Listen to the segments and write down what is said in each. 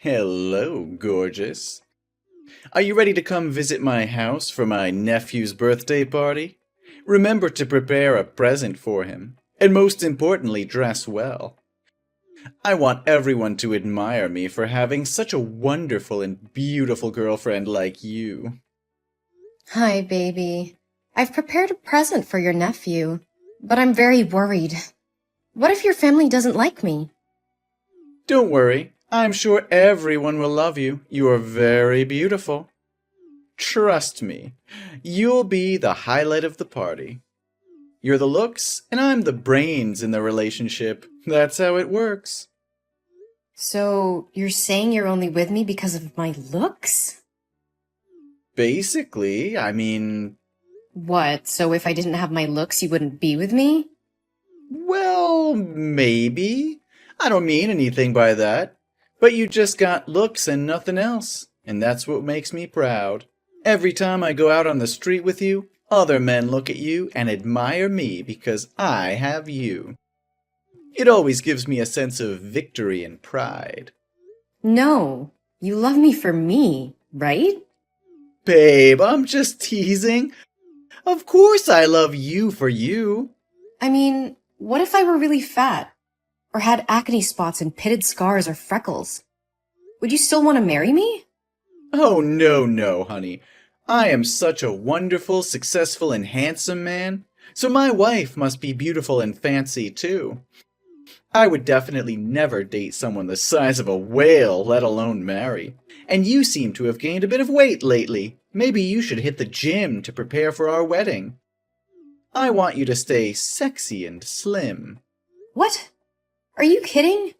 Hello, gorgeous. Are you ready to come visit my house for my nephew's birthday party? Remember to prepare a present for him, and most importantly, dress well. I want everyone to admire me for having such a wonderful and beautiful girlfriend like you. Hi, baby. I've prepared a present for your nephew, but I'm very worried. What if your family doesn't like me? Don't worry, I'm sure everyone will love you. You are very beautiful. Trust me, you'll be the highlight of the party. You're the looks, and I'm the brains in the relationship. That's how it works. So, you're saying you're only with me because of my looks? Basically, I mean, What, so if I didn't have my looks, you wouldn't be with me? well, maybe. I don't mean anything by that. But you just got looks and nothing else, and that's what makes me proud. Every time I go out on the street with you, other men look at you and admire me because I have you. It always gives me a sense of victory and pride. No, you love me for me, right? Babe, I'm just teasing. Of course I love you for you. I mean, what if I were really fat? Or had acne spots and pitted scars or freckles? Would you still want to marry me? Oh, no, honey. I am such a wonderful, successful, and handsome man, so my wife must be beautiful and fancy too. I would definitely never date someone the size of a whale, let alone marry. And you seem to have gained a bit of weight lately. Maybe you should hit the gym to prepare for our wedding. I want you to stay sexy and slim. What? Are you kidding?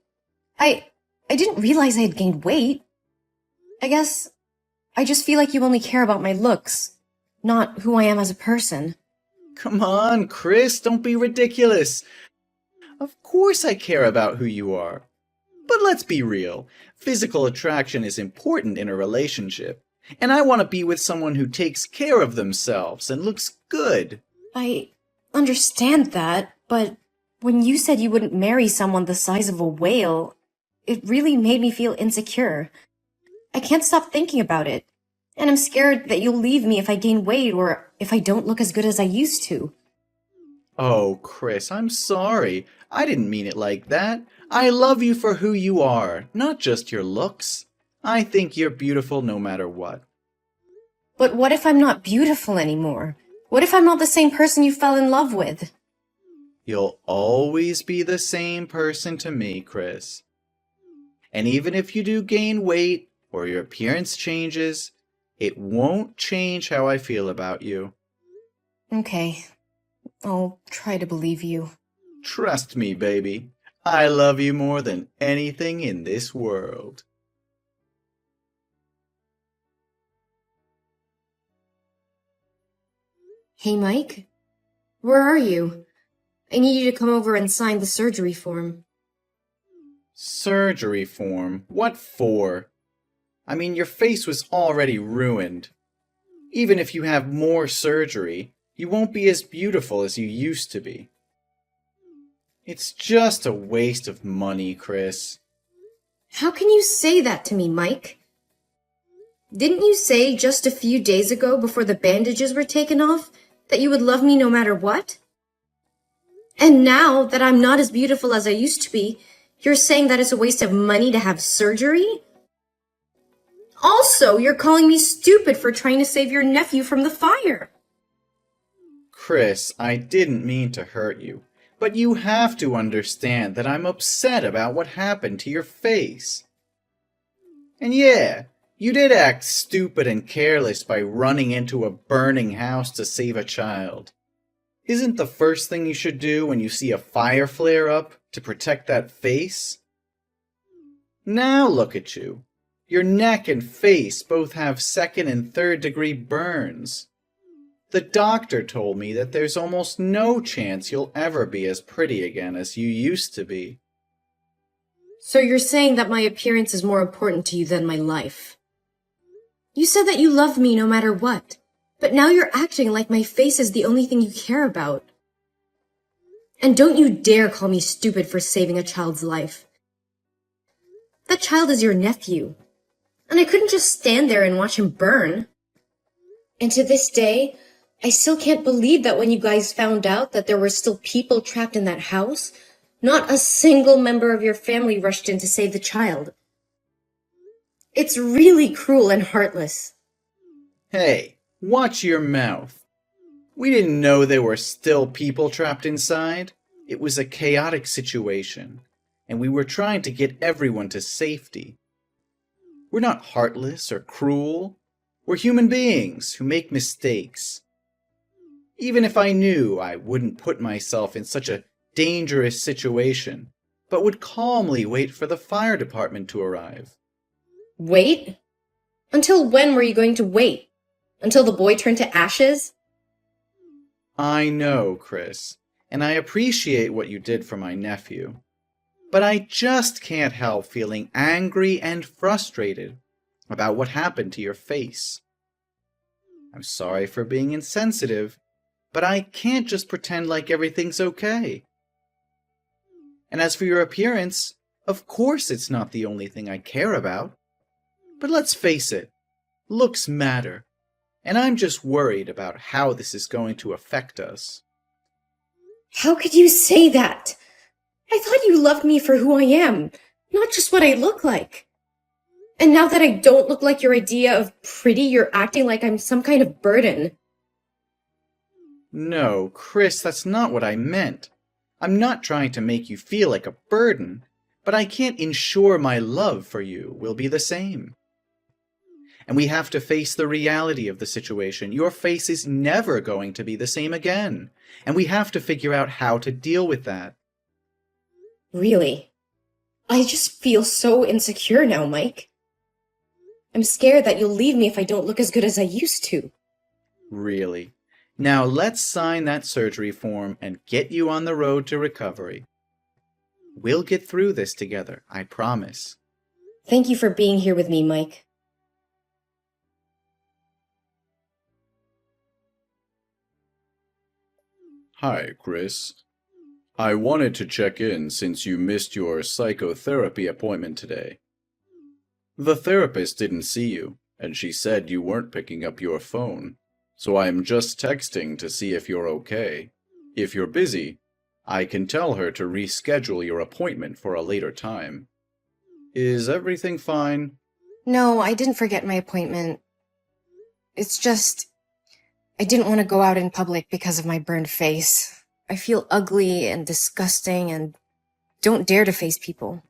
I didn't realize I had gained weight. I guess I just feel like you only care about my looks, not who I am as a person. Come on, Chris, don't be ridiculous. Of course I care about who you are. But let's be real. Physical attraction is important in a relationship. And I want to be with someone who takes care of themselves and looks good. I understand that, but when you said you wouldn't marry someone the size of a whale, it really made me feel insecure. I can't stop thinking about it. And I'm scared that you'll leave me if I gain weight or if I don't look as good as I used to. Oh, Chris, I'm sorry. I didn't mean it like that. I love you for who you are, not just your looks. I think you're beautiful no matter what. But what if I'm not beautiful anymore? What if I'm not the same person you fell in love with? You'll always be the same person to me, Chris. And even if you do gain weight or your appearance changes, it won't change how I feel about you. Okay, I'll try to believe you. Trust me, baby. I love you more than anything in this world. Hey, Mike? Where are you? I need you to come over and sign the surgery form. Surgery form? What for? I mean, your face was already ruined. Even if you have more surgery, you won't be as beautiful as you used to be. It's just a waste of money, Chris. How can you say that to me, Mike? Didn't you say just a few days ago before the bandages were taken off that you would love me no matter what? And now that I'm not as beautiful as I used to be, you're saying that it's a waste of money to have surgery? Also, you're calling me stupid for trying to save your nephew from the fire. Chris, I didn't mean to hurt you, but you have to understand that I'm upset about what happened to your face. And yeah, you did act stupid and careless by running into a burning house to save a child. Isn't the first thing you should do when you see a fire flare up to protect that face? Now look at you. Your neck and face both have second and third degree burns. The doctor told me that there's almost no chance you'll ever be as pretty again as you used to be. So you're saying that my appearance is more important to you than my life? You said that you love me no matter what, but now you're acting like my face is the only thing you care about. And don't you dare call me stupid for saving a child's life. That child is your nephew. And I couldn't just stand there and watch him burn. And to this day, I still can't believe that when you guys found out that there were still people trapped in that house, not a single member of your family rushed in to save the child. It's really cruel and heartless. Hey, watch your mouth. We didn't know there were still people trapped inside. It was a chaotic situation, and we were trying to get everyone to safety. We're not heartless or cruel. We're human beings who make mistakes. Even if I knew, I wouldn't put myself in such a dangerous situation, but would calmly wait for the fire department to arrive. Wait? Until when were you going to wait? Until the boy turned to ashes? I know, Chris, and I appreciate what you did for my nephew. But I just can't help feeling angry and frustrated about what happened to your face. I'm sorry for being insensitive, but I can't just pretend like everything's okay. And as for your appearance, of course it's not the only thing I care about. But let's face it, looks matter, and I'm just worried about how this is going to affect us. How could you say that? I thought you loved me for who I am, not just what I look like. And now that I don't look like your idea of pretty, you're acting like I'm some kind of burden. No, Chris, that's not what I meant. I'm not trying to make you feel like a burden, but I can't ensure my love for you will be the same. And we have to face the reality of the situation. Your face is never going to be the same again, and we have to figure out how to deal with that. Really? I just feel so insecure now, Mike. I'm scared that you'll leave me if I don't look as good as I used to. Really? Now let's sign that surgery form and get you on the road to recovery. We'll get through this together, I promise. Thank you for being here with me, Mike. Hi, Chris. I wanted to check in since you missed your psychotherapy appointment today. The therapist didn't see you, and she said you weren't picking up your phone, so I am just texting to see if you're okay. If you're busy, I can tell her to reschedule your appointment for a later time. Is everything fine? No, I didn't forget my appointment. It's just, I didn't want to go out in public because of my burned face. I feel ugly and disgusting and don't dare to face people.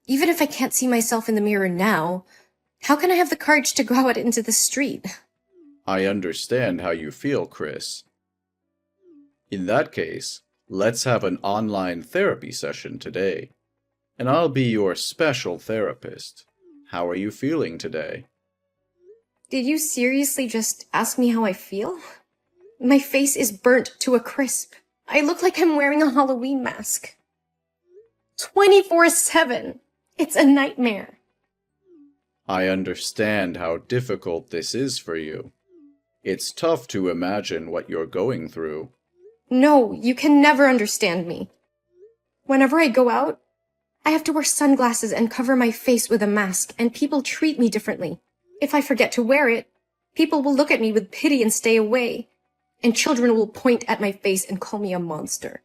Even if I can't see myself in the mirror now, how can I have the courage to go out into the street? I understand how you feel, Chris. In that case, let's have an online therapy session today, and I'll be your special therapist. How are you feeling today? Did you seriously just ask me how I feel? My face is burnt to a crisp. I look like I'm wearing a Halloween mask. 24/7. It's a nightmare. I understand how difficult this is for you. It's tough to imagine what you're going through. No, you can never understand me. Whenever I go out, I have to wear sunglasses and cover my face with a mask, and people treat me differently. If I forget to wear it, people will look at me with pity and stay away, and children will point at my face and call me a monster.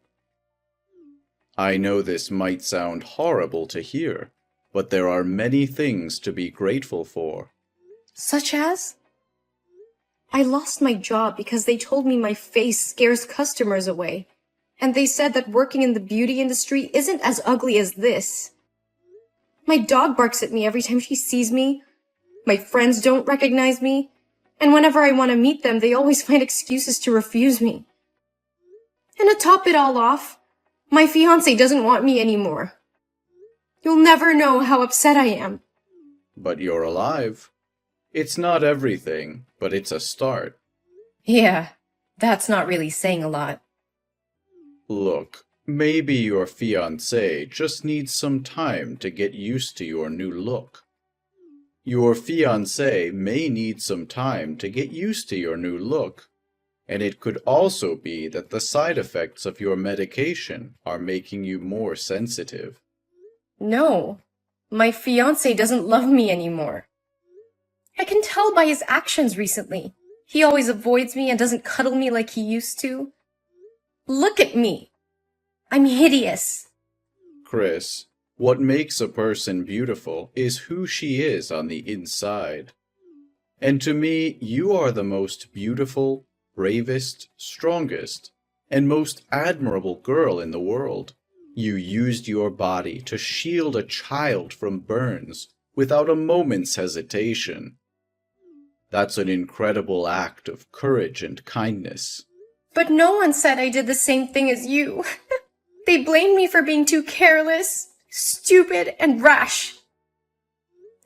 I know this might sound horrible to hear, but there are many things to be grateful for. Such as? I lost my job because they told me my face scares customers away, and they said that working in the beauty industry isn't as ugly as this. My dog barks at me every time she sees me. My friends don't recognize me, and whenever I want to meet them, they always find excuses to refuse me. And to top it all off, my fiancé doesn't want me anymore. You'll never know how upset I am. But you're alive. It's not everything, but it's a start. Yeah, that's not really saying a lot. Look, maybe your fiancé just needs some time to get used to your new look. Your fiancé may need some time to get used to your new look, and it could also be that the side effects of your medication are making you more sensitive. No, My fiancé doesn't love me anymore. I can tell by his actions recently. He always avoids me and doesn't cuddle me like he used to. Look at me. I'm hideous. Chris, what makes a person beautiful is who she is on the inside. And to me, you are the most beautiful, bravest, strongest, and most admirable girl in the world. You used your body to shield a child from burns without a moment's hesitation. That's an incredible act of courage and kindness. But no one said I did the same thing as you. They blamed me for being too careless, stupid, and rash.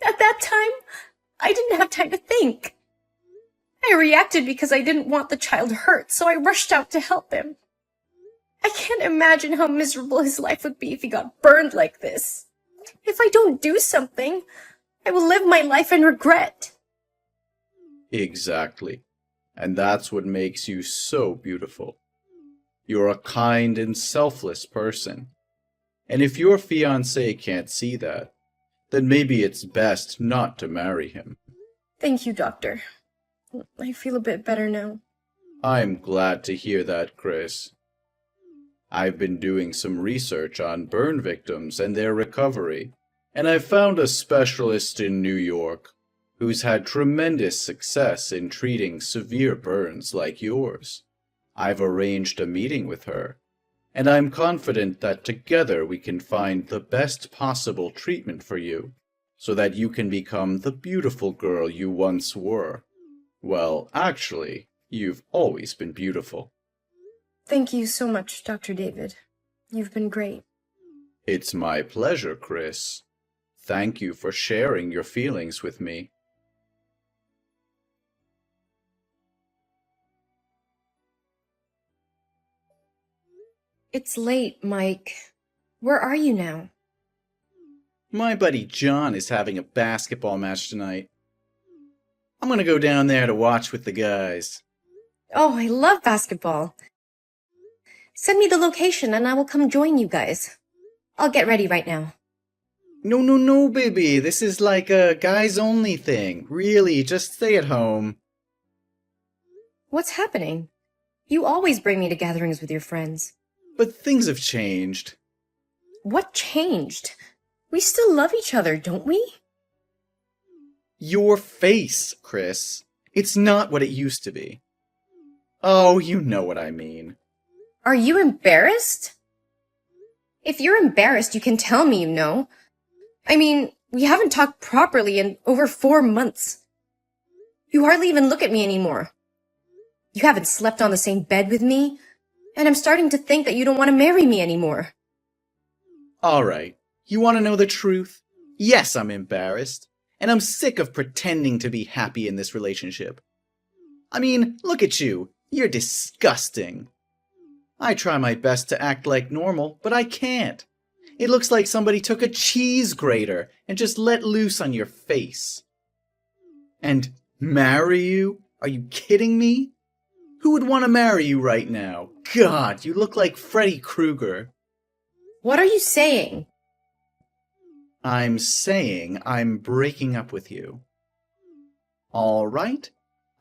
At that time, I didn't have time to think. I reacted because I didn't want the child hurt, so I rushed out to help him. I can't imagine how miserable his life would be if he got burned like this. If I don't do something, I will live my life in regret. Exactly. And that's what makes you so beautiful. You're a kind and selfless person. And if your fiancé can't see that, then maybe it's best not to marry him. Thank you, Doctor. I feel a bit better now. I'm glad to hear that, Chris. I've been doing some research on burn victims and their recovery, and I've found a specialist in New York who's had tremendous success in treating severe burns like yours. I've arranged a meeting with her, and I'm confident that together we can find the best possible treatment for you, so that you can become the beautiful girl you once were. Well, actually, you've always been beautiful. Thank you so much, Dr. David. You've been great. It's my pleasure, Chris. Thank you for sharing your feelings with me. It's late, Mike. Where are you now? My buddy John is having a basketball match tonight. I'm gonna go down there to watch with the guys. Oh, I love basketball. Send me the location and I will come join you guys. I'll get ready right now. No, baby. This is like a guys-only thing. Really, just stay at home. What's happening? You always bring me to gatherings with your friends. But things have changed. What changed? We still love each other, don't we? Your face, Chris. It's not what it used to be. Oh, you know what I mean. Are you embarrassed? If you're embarrassed, you can tell me, you know. I mean, we haven't talked properly in over 4 months. You hardly even look at me anymore. You haven't slept on the same bed with me, and I'm starting to think that you don't want to marry me anymore. All right. You want to know the truth? Yes, I'm embarrassed. And I'm sick of pretending to be happy in this relationship. I mean, look at you. You're disgusting. I try my best to act like normal, but I can't. It looks like somebody took a cheese grater and just let loose on your face. And marry you? Are you kidding me? Who would want to marry you right now? God, you look like Freddy Krueger. What are you saying? I'm saying I'm breaking up with you. All right?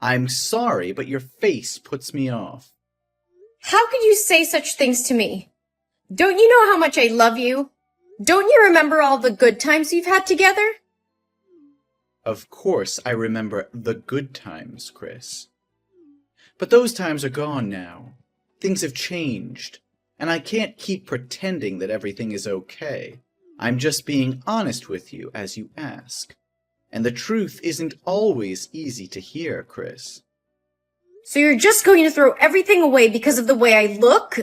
I'm sorry, but your face puts me off. How could you say such things to me? Don't you know how much I love you? Don't you remember all the good times we've had together? Of course I remember the good times, Chris. But those times are gone now. Things have changed, and I can't keep pretending that everything is okay. I'm just being honest with you as you ask. And the truth isn't always easy to hear, Chris. So you're just going to throw everything away because of the way I look?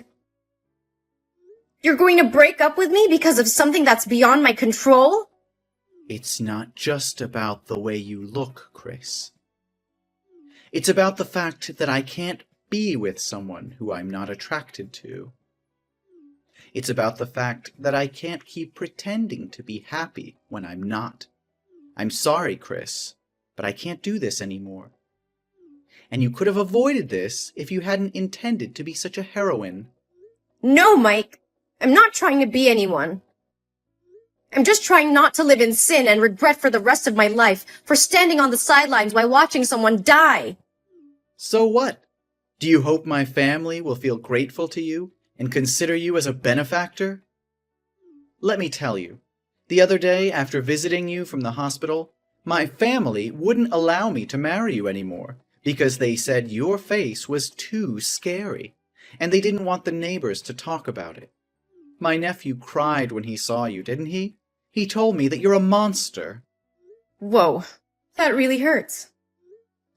You're going to break up with me because of something that's beyond my control? It's not just about the way you look, Chris. It's about the fact that I can't be with someone who I'm not attracted to. It's about the fact that I can't keep pretending to be happy when I'm not. I'm sorry, Chris, but I can't do this anymore. And you could have avoided this if you hadn't intended to be such a heroine. No, Mike. I'm not trying to be anyone. I'm just trying not to live in sin and regret for the rest of my life for standing on the sidelines while watching someone die. So what? Do you hope my family will feel grateful to you and consider you as a benefactor? Let me tell you, the other day after visiting you from the hospital, my family wouldn't allow me to marry you anymore because they said your face was too scary, and they didn't want the neighbors to talk about it. My nephew cried when he saw you, didn't he? He told me that you're a monster. Whoa, that really hurts.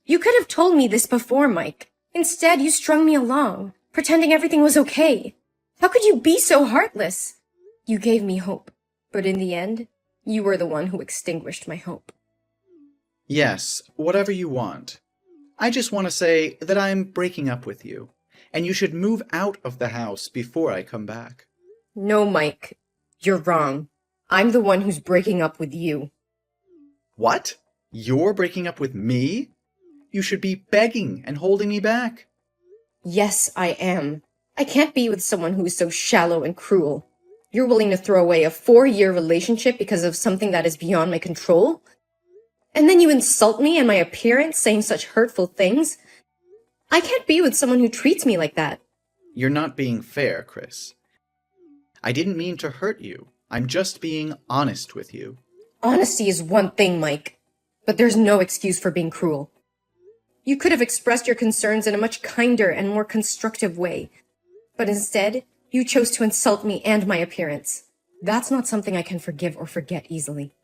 You could have told me this before, Mike. Instead, you strung me along, pretending everything was okay. How could you be so heartless? You gave me hope, but in the end, you were the one who extinguished my hope. Yes, whatever you want. I just want to say that I'm breaking up with you, and you should move out of the house before I come back. No, Mike. You're wrong. I'm the one who's breaking up with you. What? You're breaking up with me? You should be begging and holding me back. Yes, I am. I can't be with someone who is so shallow and cruel. You're willing to throw away a 4-year relationship because of something that is beyond my control? And then you insult me and my appearance, saying such hurtful things? I can't be with someone who treats me like that. You're not being fair, Chris. I didn't mean to hurt you. I'm just being honest with you. Honesty is one thing, Mike, but there's no excuse for being cruel. You could have expressed your concerns in a much kinder and more constructive way, but instead, you chose to insult me and my appearance. That's not something I can forgive or forget easily.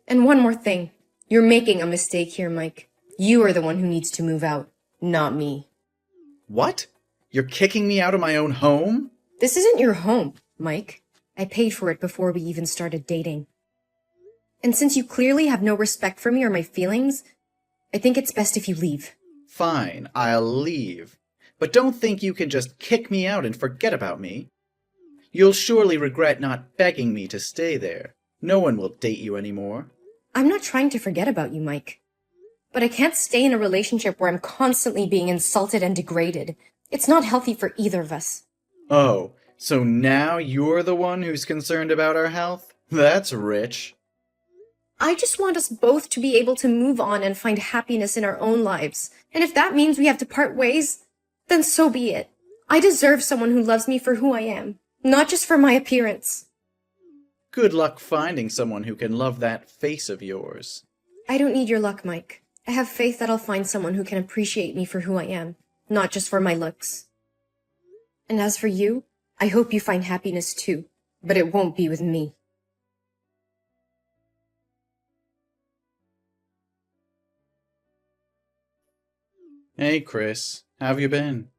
And one more thing. You're making a mistake here, Mike. You are the one who needs to move out, not me. What? You're kicking me out of my own home? This isn't your home, Mike. I paid for it before we even started dating. And since you clearly have no respect for me or my feelings, I think it's best if you leave. Fine, I'll leave. But don't think you can just kick me out and forget about me. You'll surely regret not begging me to stay there. No one will date you anymore. I'm not trying to forget about you, Mike. But I can't stay in a relationship where I'm constantly being insulted and degraded. It's not healthy for either of us. Oh, so now you're the one who's concerned about our health? That's rich. I just want us both to be able to move on and find happiness in our own lives. And if that means we have to part ways, then so be it. I deserve someone who loves me for who I am, not just for my appearance. Good luck finding someone who can love that face of yours. I don't need your luck, Mike. I have faith that I'll find someone who can appreciate me for who I am, not just for my looks. And as for you, I hope you find happiness too, but it won't be with me. Hey, Chris. How've you been?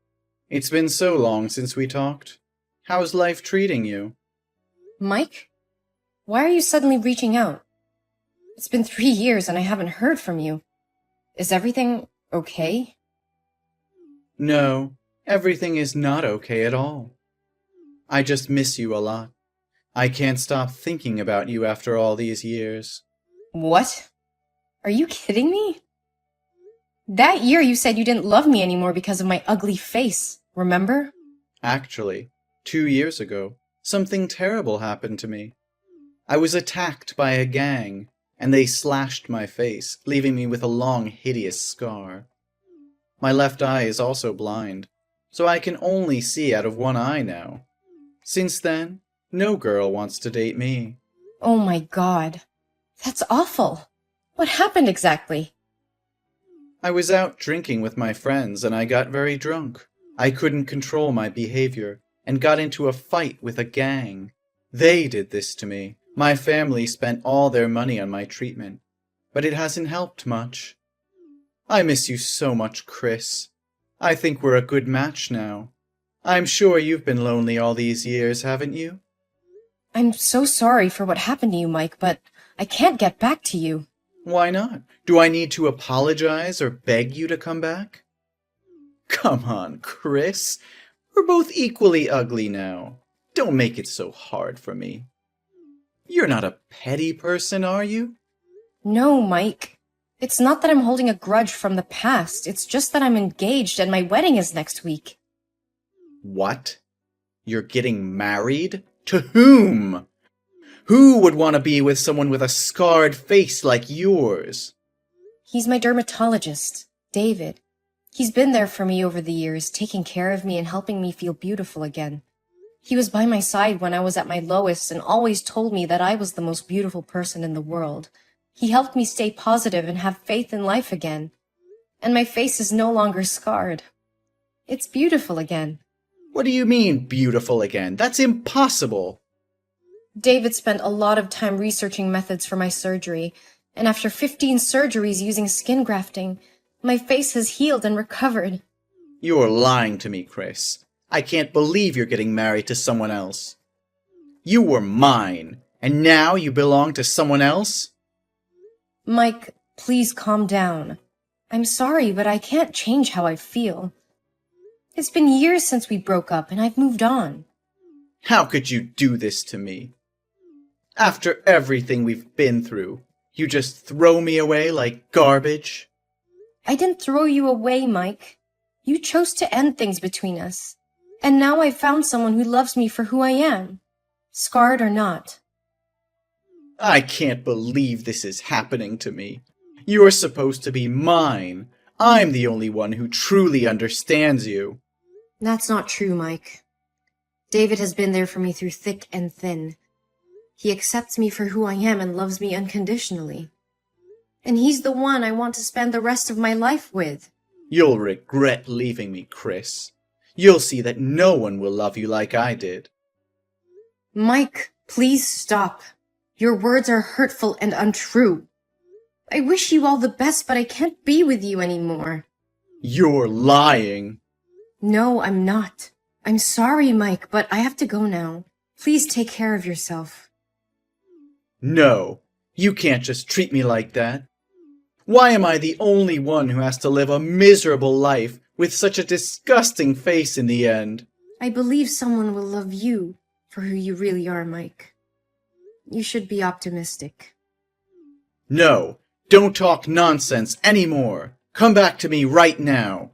It's been so long since we talked. How's life treating you? Mike? Why are you suddenly reaching out? It's been 3 years and I haven't heard from you. Is everything okay? No, everything is not okay at all. I just miss you a lot. I can't stop thinking about you after all these years. What? Are you kidding me? That year you said you didn't love me anymore because of my ugly face, remember? Actually, 2 years ago, something terrible happened to me. I was attacked by a gang, and they slashed my face, leaving me with a long, hideous scar. My left eye is also blind, so I can only see out of one eye now. Since then, no girl wants to date me. Oh my God. That's awful. What happened exactly? I was out drinking with my friends and I got very drunk. I couldn't control my behavior and got into a fight with a gang. They did this to me. My family spent all their money on my treatment, but it hasn't helped much. I miss you so much, Chris. I think we're a good match now. I'm sure you've been lonely all these years, haven't you? I'm so sorry for what happened to you, Mike, but I can't get back to you. Why not? Do I need to apologize or beg you to come back? Come on, Chris. We're both equally ugly now. Don't make it so hard for me. You're not a petty person, are you? No, Mike. It's not that I'm holding a grudge from the past. It's just that I'm engaged and my wedding is next week. What? You're getting married? To whom? Who would want to be with someone with a scarred face like yours? He's my dermatologist, David. He's been there for me over the years, taking care of me and helping me feel beautiful again. He was by my side when I was at my lowest and always told me that I was the most beautiful person in the world. He helped me stay positive and have faith in life again. And my face is no longer scarred. It's beautiful again. What do you mean, beautiful again? That's impossible. David spent a lot of time researching methods for my surgery, and after 15 surgeries using skin grafting, my face has healed and recovered. You're lying to me, Chris. I can't believe you're getting married to someone else. You were mine, and now you belong to someone else? Mike, please calm down. I'm sorry, but I can't change how I feel. It's been years since we broke up, and I've moved on. How could you do this to me? After everything we've been through, you just throw me away like garbage? I didn't throw you away, Mike. You chose to end things between us. And now I've found someone who loves me for who I am, scarred or not. I can't believe this is happening to me. You're supposed to be mine. I'm the only one who truly understands you. That's not true, Mike. David has been there for me through thick and thin. He accepts me for who I am and loves me unconditionally. And he's the one I want to spend the rest of my life with. You'll regret leaving me, Chris. You'll see that no one will love you like I did. Mike, please stop. Your words are hurtful and untrue. I wish you all the best, but I can't be with you anymore. You're lying. No, I'm not. I'm sorry, Mike, but I have to go now. Please take care of yourself. No, you can't just treat me like that. Why am I the only one who has to live a miserable life with such a disgusting face in the end? I believe someone will love you for who you really are, Mike. You should be optimistic. No, don't talk nonsense anymore. Come back to me right now.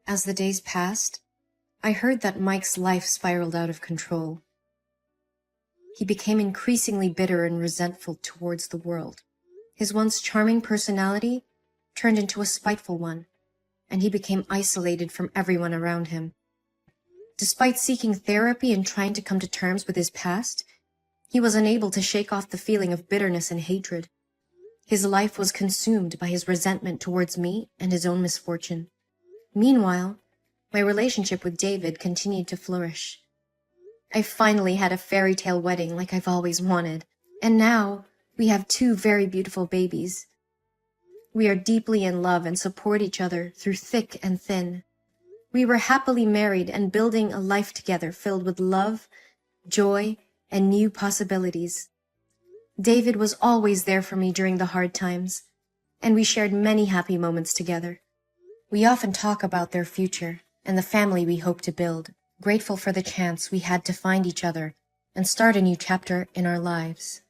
As the days passed, I heard that Mike's life spiraled out of control. He became increasingly bitter and resentful towards the world. His once charming personality turned into a spiteful one, and he became isolated from everyone around him. Despite seeking therapy and trying to come to terms with his past, he was unable to shake off the feeling of bitterness and hatred. His life was consumed by his resentment towards me and his own misfortune. Meanwhile, my relationship with David continued to flourish. I finally had a fairy tale wedding like I've always wanted, and now we have 2 very beautiful babies. We are deeply in love and support each other through thick and thin. We were happily married and building a life together filled with love, joy, and new possibilities. David was always there for me during the hard times, and we shared many happy moments together. We often talk about their future and the family we hope to build, grateful for the chance we had to find each other and start a new chapter in our lives.